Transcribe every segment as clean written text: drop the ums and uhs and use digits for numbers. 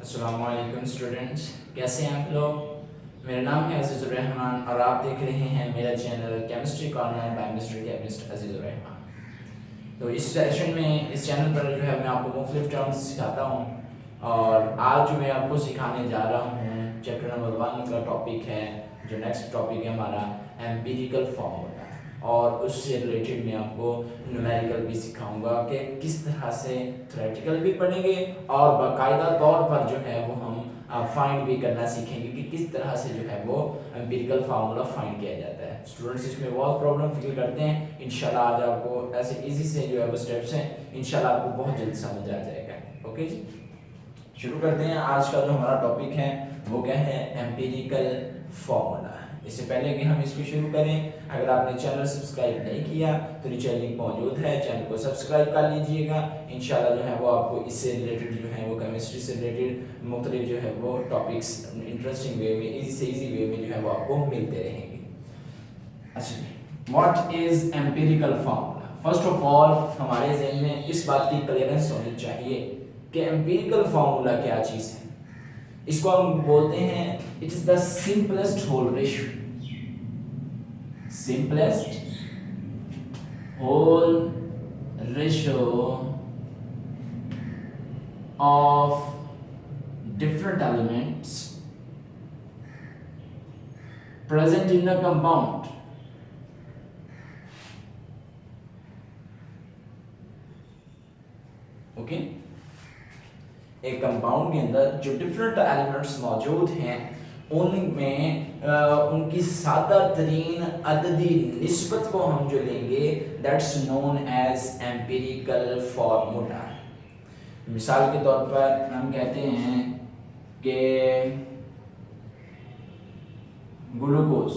अस्सलाम वालेकुम स्टूडेंट्स, कैसे हैं आप लोग। मेरा नाम है अजीज़ुर रहमान और आप देख रहे हैं मेरा channel chemistry corner by mister chemist Azizur Rahman. तो इस सेशन में इस चैनल पर जो है मैं आपको मुख्तलिफ टर्म्स सिखाता हूँ और आज जो मैं आपको सिखाने जा रहा हूँ चैप्टर नंबर 1 का टॉपिक है। जो नेक्स्ट टॉपिक है हमारा एम्पिरिकल फार्मूला, और उससे रिलेटेड मैं आपको न्यूमेरिकल भी सिखाऊंगा कि किस तरह से थ्योरेटिकल भी पढ़ेंगे और बाकायदा तौर पर जो है वो हम फाइंड भी करना सीखेंगे कि किस तरह से जो है वो एम्पिरिकल फार्मूला फाइंड किया जाता है। स्टूडेंट्स इसमें बहुत प्रॉब्लम फील करते हैं। इंशाल्लाह आज आपको ऐसे इजी से जो है वो स्टेप्स हैं, इंशाल्लाह आपको बहुत जल्द समझ आ जाएगा। ओके जी, शुरू करते हैं। आज का जो हमारा टॉपिक है वो क्या है, एम्पिरिकल फार्मूला। इससे पहले कि हम इसको शुरू करें, अगर आपने चैनल सब्सक्राइब नहीं किया तो नीचे लिंक मौजूद है, चैनल को सब्सक्राइब कर लीजिएगा। इंशाल्लाह जो है वो आपको इससे रिलेटेड जो है वो केमिस्ट्री से रिलेटेड मुख्तलिफ जो है वो टॉपिक्स इंटरेस्टिंग वे में, इजी से इजी वे में जो है वो आपको मिलते रहेंगे। अच्छा, what is empirical formula. First of all हमारे ज़हन में इस बात की क्लियरेंस होनी चाहिए कि एम्पिरिकल फार्मूला क्या चीज़ है। इसको हम बोलते हैं it is the simplest whole ratio, simplest whole ratio of different elements present in a compound. Okay, एक कंपाउंड के अंदर जो डिफरेंट एलिमेंट्स मौजूद हैं उनमें उनकी सादा तरीन अददी निस्बत को हम जो लेंगे that's known as empirical formula. मिसाल के तौर पर हम कहते हैं कि ग्लूकोज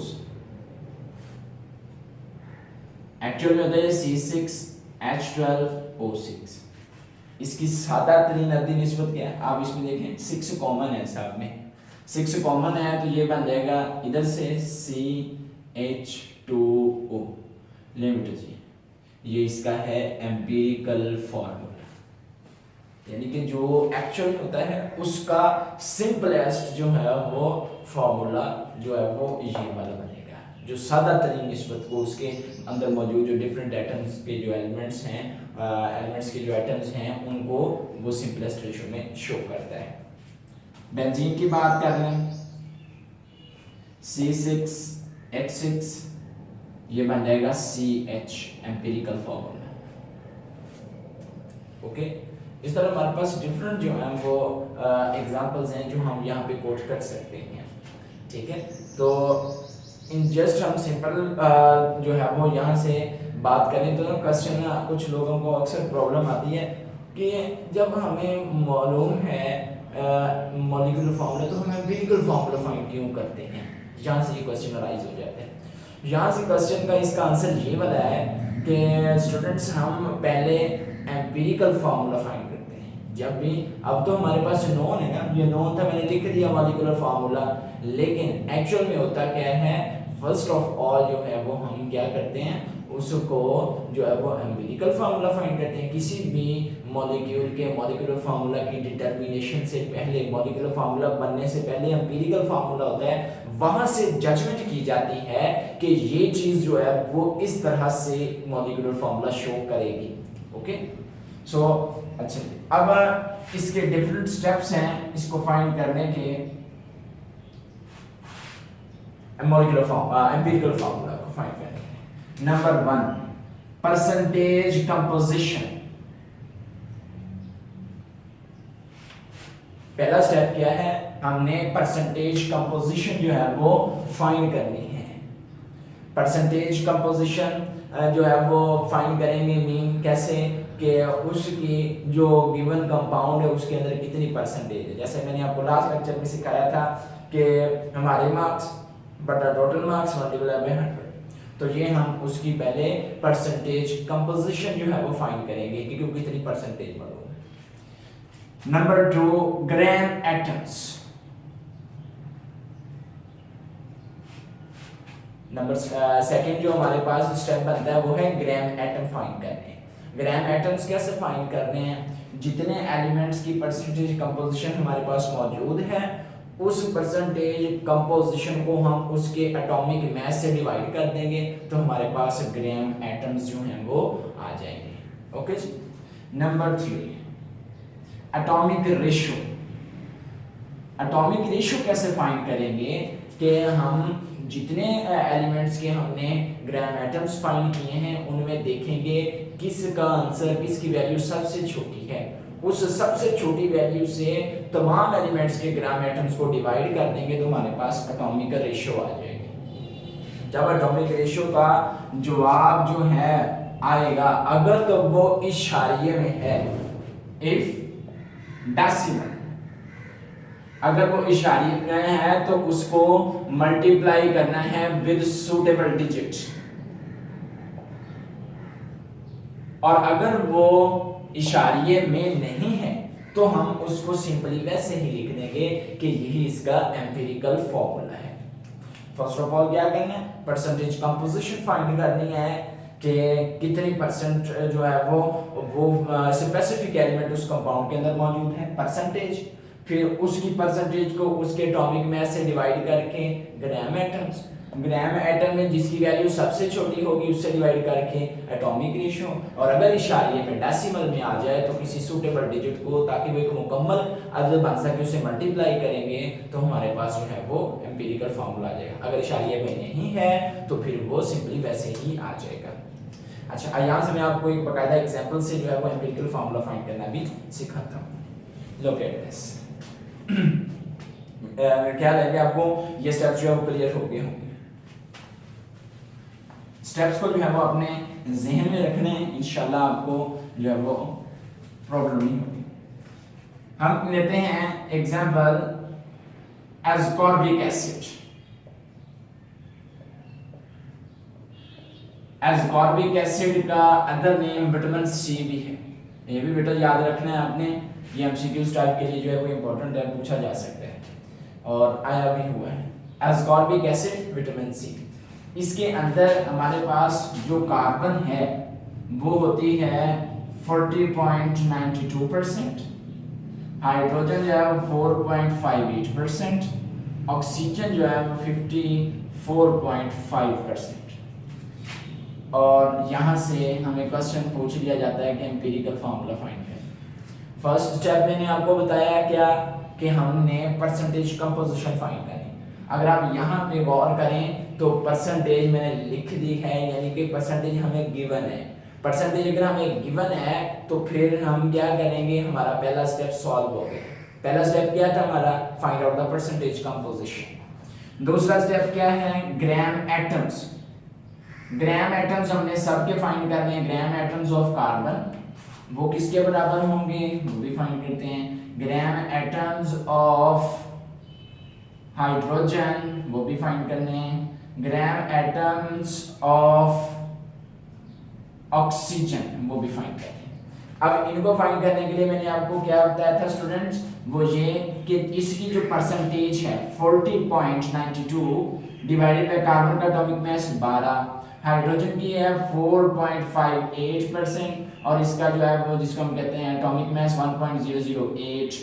एक्चुअल में होता है C6H12O6। इसकी सादा तरीन अददी निस्बत क्या है, आप इसमें देखें 6 कॉमन है, साहब में 6 कॉमन है तो ये बन जाएगा इधर से CH2O लिमिट जी। ये इसका है एम्पिरिकल फार्मूला, यानी कि जो एक्चुअल होता है उसका सिंपलेस्ट जो है वो फार्मूला जो है वो ये वाला बनेगा, जो सादा तरीन निस्बत को उसके अंदर मौजूद जो डिफरेंट एटम्स के जो एलिमेंट्स हैं, एलिमेंट्स के जो एटम्स हैं उनको वो सिंपलेस्ट रेशियो में शो करता है। बेंजीन की बात कर लें C6H6, ये बन जाएगा CH एम्पिरिकल फार्मूला। ओके, इस तरह हमारे पास डिफरेंट जो हैं वो एग्जांपल्स हैं जो हम यहाँ पे कोट कर सकते हैं। ठीक है, तो इन जस्ट हम सिंपल जो है वो यहाँ से बात करें तो क्वेश्चन कुछ लोगों को अक्सर प्रॉब्लम आती है कि जब हमें मालूम है मॉलिक्यूलर फार्मूला तो हम एम्पिरिकल फार्मूला फाइंड क्यों करते हैं। यहाँ से ये क्वेश्चन अराइज हो जाते हैं। यहाँ से क्वेश्चन का इसका आंसर ये वाला है कि स्टूडेंट्स हम पहले एम्पिरिकल फार्मूला फाइंड करते हैं जब भी, अब तो हमारे पास नोन है ना, ये नोन था मैंने लिख दिया मॉलिक्यूलर फार्मूला, लेकिन एक्चुअल में होता क्या है, फर्स्ट ऑफ ऑल जो है वो हम क्या करते हैं उसको जो है वो एम्पिरिकल फार्मूला फाइंड करते हैं। किसी भी मॉलिक्यूल के मॉलिक्यूलर फार्मूला की डिटर्मिनेशन से पहले, मॉलिक्यूलर फार्मूला बनने से पहले एम्पिरिकल फार्मूला होता है, वहां से जजमेंट की जाती है कि ये चीज जो है वो इस तरह से मॉलिक्यूलर फार्मूला शो करेगी। ओके, सो अच्छा, अब इसके डिफरेंट स्टेप्स हैं इसको फाइंड करने के, मॉलिक्यूलर एम्पिरिकल फार्मूला को फाइंड करने के। Number 1, percentage composition. पहला स्टेप क्या है, हमने परसेंटेज कंपोजिशन जो है वो फाइंड करनी है। परसेंटेज कंपोजिशन जो है वो फाइंड करेंगे मीन कैसे कि उसकी जो गिवन कंपाउंड है उसके अंदर कितनी परसेंटेज है। जैसे मैंने आपको लास्ट लेक्चर में सिखाया था कि हमारे मार्क्स बटा टोटल मार्क्स मल्टीप्लाई बाय 100, तो ये हम उसकी पहले परसेंटेज कंपोजिशन जो है वो फाइंड करेंगे कि कितनी परसेंटेज मालूम है। नंबर 2, ग्राम एटम्स। नंबर सेकंड जो हमारे पास स्टेप बनता है वो है ग्राम एटम फाइंड करने। ग्राम एटम्स कैसे फाइंड करने हैं, जितने एलिमेंट्स की परसेंटेज कंपोजिशन हमारे पास मौजूद है उस परसेंटेज कंपोजिशन को हम उसके एटॉमिक मास से डिवाइड कर देंगे तो हमारे पास ग्राम एटम्स जो हैं वो आ जाएंगे। ओके जी। Number 3 atomic ratio. Atomic ratio कैसे फाइंड करेंगे कि हम जितने एलिमेंट्स के हमने ग्राम एटम्स फाइंड किए हैं उनमें देखेंगे किसका आंसर, किसकी वैल्यू सबसे छोटी है, उस सबसे छोटी वैल्यू से तमाम एलिमेंट्स के ग्राम एटम्स को डिवाइड कर देंगे तो हमारे पास एटॉमिक रेशियो आ जाएगी। जब एटॉमिक रेशियो का जवाब जो है आएगा अगर तो वो इशारिये में है, इफ डेसिमल, अगर वो इशारिये में है तो उसको मल्टीप्लाई करना है विद सूटेबल डिजिट, और अगर वो इशारिये में नहीं है तो हम उसको सिंपली वैसे ही लिख देंगे कि यही इसका एम्पिरिकल फॉर्मूला है। फर्स्ट ऑफ ऑल क्या करना है, परसेंटेज कंपोजिशन फाइंड करनी है कि कितनी परसेंट जो है वो स्पेसिफिक एलिमेंट उस कंपाउंड के अंदर मौजूद है, परसेंटेज, फिर उसकी परसेंटेज को उसके एटॉमिक मास से डिवाइड करके ग्राम एटम्स, ग्राम एटम में जिसकी वैल्यू सबसे छोटी होगी उससे डिवाइड करके एटॉमिक रेशियो, और अगर इशारिये में डेसिमल में आ जाए तो किसी सूटेबल डिजिट को, ताकि वो एक मुकम्मल अदद बन सके, उसे मल्टीप्लाई करेंगे तो हमारे पास जो है वो एम्पिरिकल फार्मूला आ जाएगा। अगर इशारिये में नहीं है तो फिर वो सिंपली वैसे ही आ जाएगा। अच्छा, यहाँ से मैं आपको एक बाकायदा एग्जाम्पल से जो है वो एम्पिरिकल फार्मूला फाइंड करना भी सिखाता हूँ। Look at this. ख्याल है कि आपको ये स्टेप्स जो है वो क्लियर हो गए होंगे। स्टेप्स को जो है वो अपने जहन में रखने हैं, इंशाल्लाह आपको जो है वो प्रॉब्लम नहीं होगी। हम लेते हैं example ascorbic acid. Ascorbic acid का अदर नेम विटामिन सी भी है, ये भी बेटा याद रखना है आपने, ये एमसीक्यूज टाइप के लिए जो है वो इंपॉर्टेंट है, पूछा जा सकता है और आया भी हुआ है। एस्कॉर्बिक एसिड विटामिन सी, इसके अंदर हमारे पास जो कार्बन है वो होती है 40.92%, हाइड्रोजन जो है वो 4.58%, ऑक्सीजन जो है वो 54.5%। और यहाँ से हमें क्वेश्चन पूछ लिया जाता है कि एम्पिरिकल फार्मूला फाइंड करें। फर्स्ट स्टेप मैंने आपको बताया क्या कि हमने परसेंटेज कंपोजिशन फाइंड करनी। अगर आप यहाँ पे गौर करें तो परसेंटेज मैंने लिख दी है, यानी कि परसेंटेज हमें गिवन है। परसेंटेज अगर हमें गिवन है तो फिर हम क्या करेंगे, हमारा पहला स्टेप सॉल्व हो गया। पहला स्टेप क्या था हमारा, find out the percentage composition. दूसरा स्टेप क्या है, ग्राम एटम्स। ग्राम एटम्स हमने सबके फाइंड करने हैं। ग्राम एटम्स ऑफ कार्बन वो किसके बराबर होंगे, वो भी फाइंड करते हैं। ग्राम एटम्स ऑफ हाइड्रोजन वो भी फाइंड करने हैं। ग्राम एटम्स ऑफ ऑक्सीजन वो भी फाइंड करने हैं। अब इनको फाइंड करने के लिए मैंने आपको क्या बताया था स्टूडेंट्स, वो ये कि इसकी जो परसेंटेज है 40.92 डिवाइडेड बाय कार्बन का एटॉमिक मास 12, हाइड्रोजन की है 4.58% और इसका जो है वो जिसको हम कहते हैं एटॉमिक मास 1.008।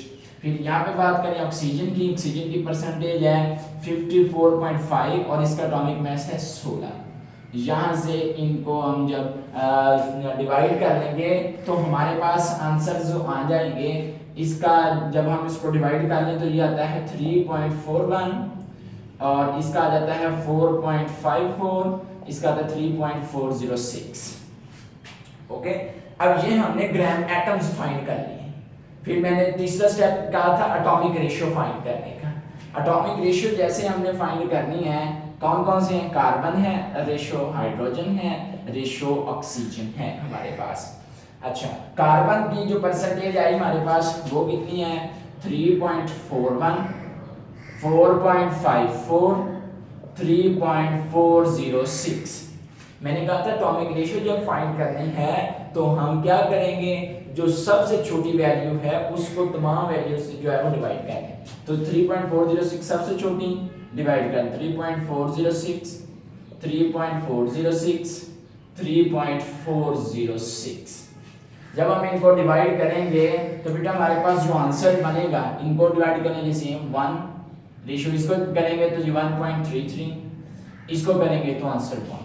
फिर यहाँ पे बात करें ऑक्सीजन की, ऑक्सीजन की परसेंटेज है 54.5 और इसका एटॉमिक मास है 16। यहाँ से इनको हम जब डिवाइड कर लेंगे तो हमारे पास आंसर जो आ जाएंगे, इसका जब हम इसको डिवाइड कर लें तो ये आता है 3.41 और इसका आ जाता है 4.54, इसका आता है 3.406। ओके, अब ये हमने ग्राम एटम्स फाइंड कर लिए। फिर मैंने तीसरा स्टेप कहा था एटॉमिक रेशियो फाइंड करने का। एटॉमिक रेशियो जैसे हमने फाइंड करनी है, कौन कौन से हैं, कार्बन है, रेशियो हाइड्रोजन है, रेशियो ऑक्सीजन है हमारे पास। अच्छा, कार्बन की जो परसेंटेज आई हमारे पास वो कितनी है, 3.41, 4.54, 3.406। मैंने कहा था एटॉमिक रेशियो जब फाइंड करनी है तो हम क्या करेंगे, जो सबसे छोटी वैल्यू है उसको तमाम वैल्यू से जो है वो डिवाइड करेंगे। तो 3.406 सबसे छोटी, डिवाइड करें 3.406, 3.406, 3.406। जब हम इनको डिवाइड करेंगे तो बेटा हमारे पास जो आंसर बनेगा, इनको डिवाइड करने जैसे 1 रेशियो, इसको करेंगे तो 1.33, इसको करेंगे तो आंसर 1।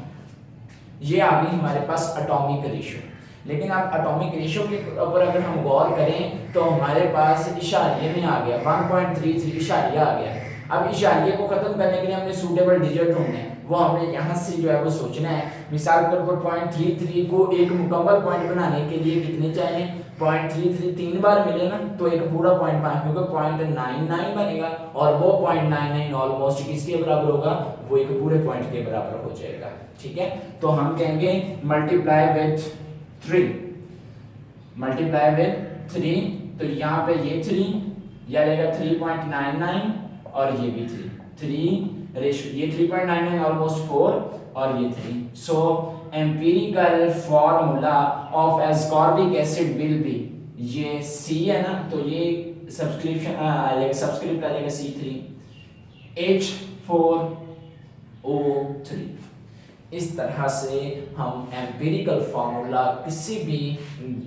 ये आ गई हमारे पास एटॉमिक रेशियो। लेकिन आप एटॉमिक रेशियो के ऊपर अगर हम गौर करें तो हमारे पास इशारे में आ गया 1.33 इशारिया आ गया। अब इशारिये को खत्म करने के लिए हमने सूटेबल डिजिट ढूंढने हैं, वो हमने यहाँ से जो है वो सोचना है। मिसाल के तौर पर 0.33 को एक मुकम्मल पॉइंट बनाने के लिए कितने चाहिए, 0.33 3 बार मिले ना तो एक पूरा पॉइंट बना, क्योंकि 0.99 बनेगा और वो 0.99 ऑलमोस्ट किसके बराबर होगा, वो एक पूरे पॉइंट के बराबर हो जाएगा। ठीक है, तो हम कहेंगे मल्टीप्लाई विथ 3, मल्टीप्लाई विथ 3, तो यहाँ पे ये 3 या रहेगा 3.99 और ये भी 3 रेशियो, ये 3.99 ऑलमोस्ट 4 और ये 3। So empirical formula of ascorbic acid will be, ये C है ना, तो ये सब्सक्रिप्शन सब्सक्रिप्ट आ जाएगा C3 H4O3। इस तरह से हम एम्पिरिकल फार्मूला किसी भी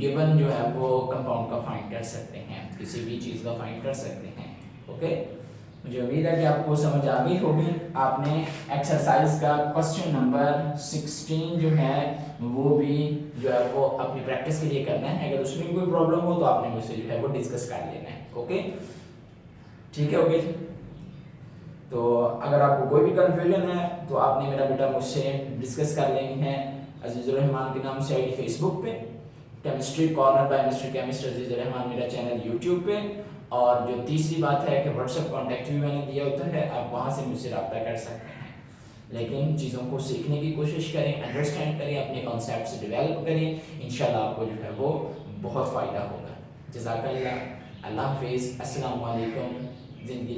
गिवन जो है वो कंपाउंड का फाइंड कर सकते हैं, किसी भी चीज़ का फाइंड कर सकते हैं। ओके, मुझे उम्मीद है कि आपको समझ आ गई होगी। आपने एक्सरसाइज का क्वेश्चन नंबर 16 जो है वो भी जो है वो अपनी प्रैक्टिस के लिए करना है। अगर उसमें कोई प्रॉब्लम हो तो आपने मुझसे जो है वो डिस्कस कर लेना है। ओके, ठीक है। ओके, तो अगर आपको कोई भी कंफ्यूजन है तो आपने मेरा बेटा मुझसे डिस्कस कर लेनी है। अजीजुर रहमान के नाम से आईडी फेसबुक पे, chemistry corner by mister chemist Azizur Rahman मेरा चैनल यूट्यूब पे, और जो तीसरी बात है कि व्हाट्सएप कॉन्टैक्ट भी मैंने दिया होता है, आप वहाँ से मुझसे रब्ता कर सकते हैं। लेकिन चीज़ों को सीखने की कोशिश करें, अंडरस्टैंड करें, अपने कॉन्सेप्ट्स डेवलप करें, इंशाल्लाह आपको जो है वो बहुत फ़ायदा होगा। जज़ाकल्लाह, अल्लाह हाफिज़, अस्सलाम वालेकुम, ज़िंदगी